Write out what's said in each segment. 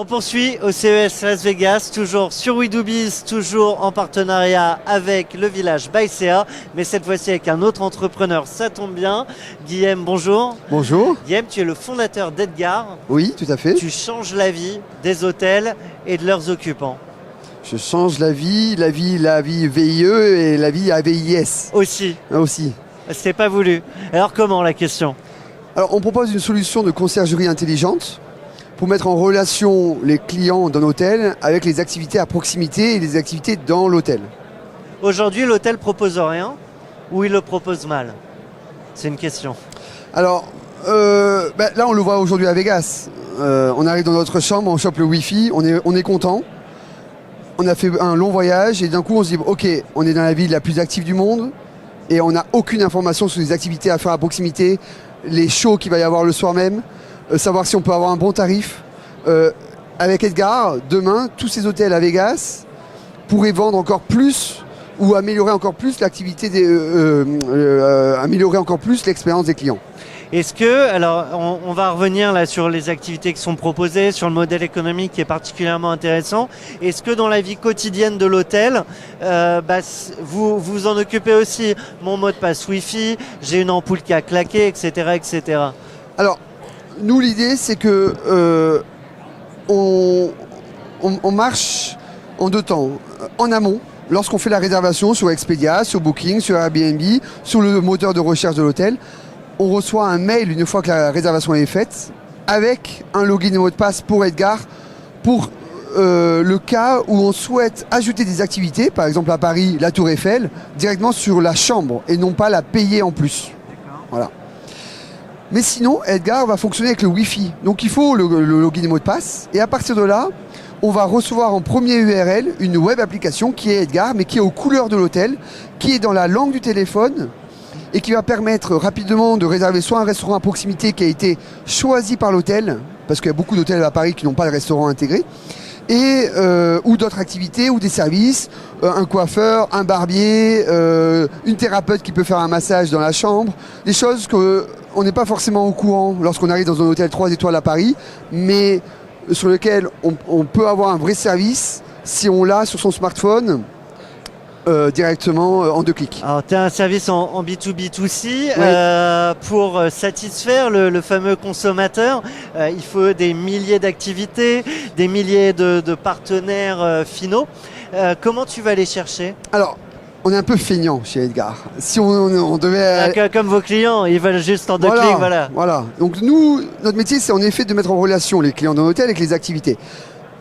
On poursuit au CES Las Vegas, toujours sur WeDoBiz, toujours en partenariat avec le village Baïséa, mais cette fois-ci avec un autre entrepreneur, ça tombe bien. Guillaume, bonjour. Bonjour. Guillaume, tu es le fondateur d'Edgar. Oui, tout à fait. Tu changes la vie des hôtels et de leurs occupants. Je change la vie VIE et la vie AVIS. Aussi. Aussi. C'était pas voulu. Alors comment la question? Alors on propose une solution de conciergerie intelligente pour mettre en relation les clients d'un hôtel avec les activités à proximité et les activités dans l'hôtel. Aujourd'hui, l'hôtel propose rien ou il le propose mal? C'est une question. Alors là on le voit aujourd'hui à Vegas. On arrive dans notre chambre, on chope le Wi-Fi, on est content. On a fait un long voyage et d'un coup on se dit ok, on est dans la ville la plus active du monde et on n'a aucune information sur les activités à faire à proximité, les shows qu'il va y avoir le soir même, savoir si on peut avoir un bon tarif. Avec Edgar, demain, tous ces hôtels à Vegas pourraient vendre encore plus ou améliorer encore plus l'activité, améliorer encore plus l'expérience des clients. Est-ce que, alors on va revenir là sur les activités qui sont proposées, sur le modèle économique qui est particulièrement intéressant. Est-ce que dans la vie quotidienne de l'hôtel, vous vous en occupez aussi? Mon mot de passe Wi-Fi, j'ai une ampoule qui a claqué, etc. etc. Alors, nous l'idée c'est que on marche en deux temps. En amont, lorsqu'on fait la réservation sur Expedia, sur Booking, sur Airbnb, sur le moteur de recherche de l'hôtel, on reçoit un mail une fois que la réservation est faite avec un login et mot de passe pour Edgar pour le cas où on souhaite ajouter des activités, par exemple à Paris, la Tour Eiffel, directement sur la chambre et non pas la payer en plus. Voilà. Mais sinon, Edgar va fonctionner avec le Wi-Fi. Donc il faut le login et mot de passe. Et à partir de là, on va recevoir en premier URL une web application qui est Edgar, mais qui est aux couleurs de l'hôtel, qui est dans la langue du téléphone, et qui va permettre rapidement de réserver soit un restaurant à proximité qui a été choisi par l'hôtel, parce qu'il y a beaucoup d'hôtels à Paris qui n'ont pas de restaurant intégré, et, ou d'autres activités ou des services, un coiffeur, un barbier, une thérapeute qui peut faire un massage dans la chambre, des choses qu'on n'est pas forcément au courant lorsqu'on arrive dans un hôtel 3 étoiles à Paris, mais sur lequel on peut avoir un vrai service si on l'a sur son smartphone. Directement en 2 clics. Alors, tu as un service en B2B2C. Oui. Pour satisfaire le fameux consommateur, il faut des milliers d'activités, des milliers de partenaires finaux. Comment tu vas les chercher? Alors, on est un peu feignant chez Edgar. Si on devait... Comme vos clients, ils veulent juste en 2 clics, voilà. Voilà. Donc nous, notre métier, c'est en effet de mettre en relation les clients d'un hôtel avec les activités.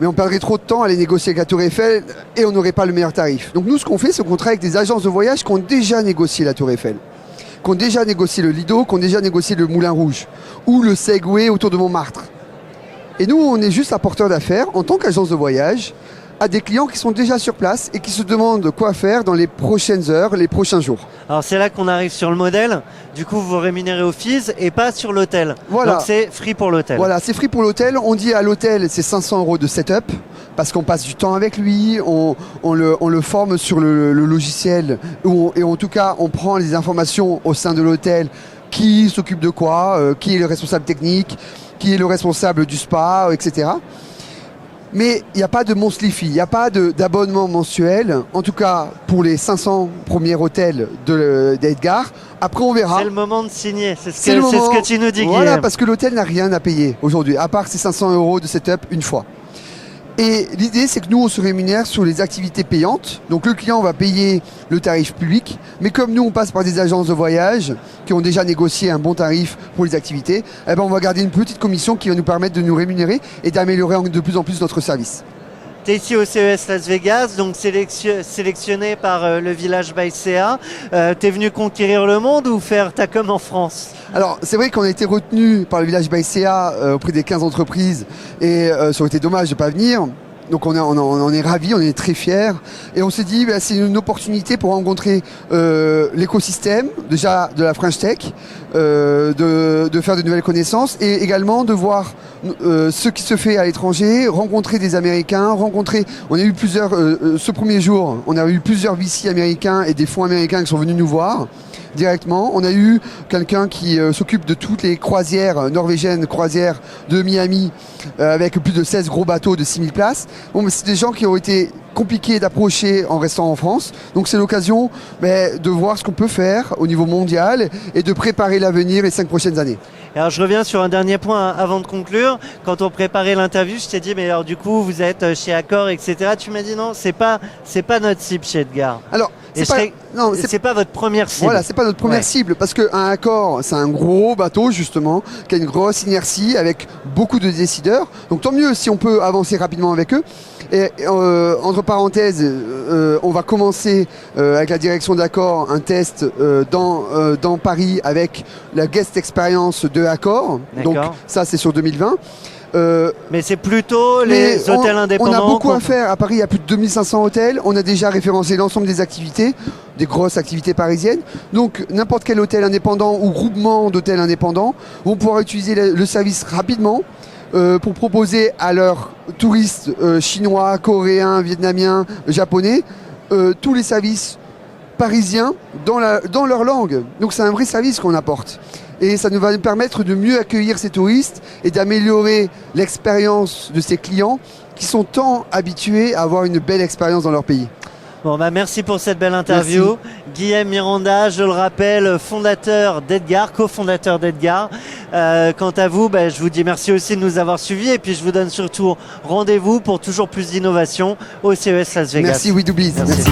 Mais on perdrait trop de temps à aller négocier avec la Tour Eiffel et on n'aurait pas le meilleur tarif. Donc nous, ce qu'on fait, c'est qu'on travaille avec des agences de voyage qui ont déjà négocié la Tour Eiffel, qui ont déjà négocié le Lido, qui ont déjà négocié le Moulin Rouge ou le Segway autour de Montmartre. Et nous, on est juste apporteur d'affaires en tant qu'agence de voyage à des clients qui sont déjà sur place et qui se demandent quoi faire dans les prochaines heures, les prochains jours. Alors c'est là qu'on arrive sur le modèle. Du coup, vous rémunérez au fees et pas sur l'hôtel. Voilà. Donc c'est free pour l'hôtel. Voilà, c'est free pour l'hôtel. On dit à l'hôtel, c'est 500 € de setup parce qu'on passe du temps avec lui, on le forme sur le logiciel et en tout cas, on prend les informations au sein de l'hôtel, qui s'occupe de quoi, qui est le responsable technique, qui est le responsable du spa, etc. Mais il n'y a pas de monthly fee, il n'y a pas d'abonnement mensuel, en tout cas pour les 500 premiers hôtels d'Edgar. Après on verra. C'est le moment de signer, c'est ce que tu nous dis. Voilà, Guillaume. parce que l'hôtel n'a rien à payer aujourd'hui, à part ces 500 € de setup une fois. Et l'idée, c'est que nous, on se rémunère sur les activités payantes. Donc le client va payer le tarif public. Mais comme nous, on passe par des agences de voyage qui ont déjà négocié un bon tarif pour les activités, eh ben, on va garder une petite commission qui va nous permettre de nous rémunérer et d'améliorer de plus en plus notre service. Tu es ici au CES Las Vegas, donc sélectionné par le village Baïséa. Tu es venu conquérir le monde ou faire ta com en France? Alors, c'est vrai qu'on a été retenu par le village Baïséa auprès des 15 entreprises et ça aurait été dommage de ne pas venir. Donc on est ravis, on est très fiers et on s'est dit c'est une opportunité pour rencontrer l'écosystème déjà de la French Tech, de faire de nouvelles connaissances et également de voir ce qui se fait à l'étranger, rencontrer des Américains, on a eu plusieurs, ce premier jour, on a eu plusieurs VC américains et des fonds américains qui sont venus nous voir, directement. On a eu quelqu'un qui s'occupe de toutes les croisières norvégiennes, croisières de Miami, avec plus de 16 gros bateaux de 6000 places. Bon, c'est des gens qui ont été compliqués d'approcher en restant en France. Donc c'est l'occasion de voir ce qu'on peut faire au niveau mondial et de préparer l'avenir les 5 prochaines années. Alors je reviens sur un dernier point avant de conclure. Quand on préparait l'interview, je t'ai dit mais alors du coup vous êtes chez Accor, etc. Tu m'as dit non, c'est pas notre cible chez Edgar. Alors c'est pas votre première cible. Voilà, c'est pas notre première cible parce qu'un Accor, c'est un gros bateau justement qui a une grosse inertie avec beaucoup de décideurs. Donc tant mieux si on peut avancer rapidement avec eux. Et entre parenthèses, on va commencer avec la direction d'Accor un test dans Paris avec la guest experience de Accor. Donc ça c'est sur 2020. Mais c'est plutôt les hôtels indépendants. On a beaucoup à faire. À Paris, il y a plus de 2500 hôtels. On a déjà référencé l'ensemble des activités, des grosses activités parisiennes. Donc, n'importe quel hôtel indépendant ou groupement d'hôtels indépendants vont pouvoir utiliser le service rapidement pour proposer à leurs touristes chinois, coréens, vietnamiens, japonais tous les services parisiens dans leur langue. Donc, c'est un vrai service qu'on apporte. Et ça nous va nous permettre de mieux accueillir ces touristes et d'améliorer l'expérience de ces clients qui sont tant habitués à avoir une belle expérience dans leur pays. Bon, merci pour cette belle interview. Merci. Guillaume Miranda, je le rappelle, fondateur d'Edgar, cofondateur d'Edgar. Quant à vous, je vous dis merci aussi de nous avoir suivis et puis je vous donne surtout rendez-vous pour toujours plus d'innovation au CES Las Vegas. Merci, We Do Biz. Merci.